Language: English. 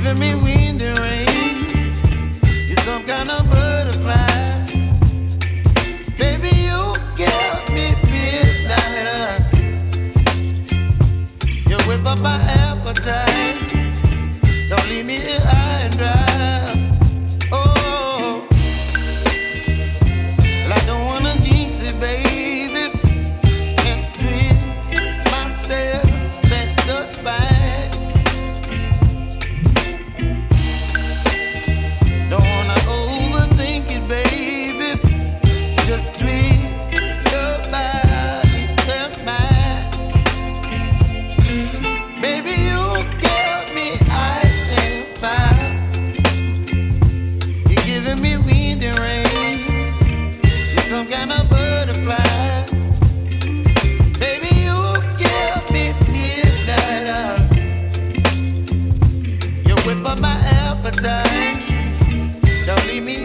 giving me wind and rain. You're some kind of butterfly. Baby, you give me midnight. You whip up my appetite. Don't leave me here high and dry. Oh, well, I don't wanna jinx it, baby, and twist myself at the spine. Don't wanna overthink it, baby. It's just twist your body and mine. Baby, you give me ice and fire. You're giving me wind and rain. You're some kind of butterfly. Baby, you give me midnight. You whip up my appetite. Don't leave me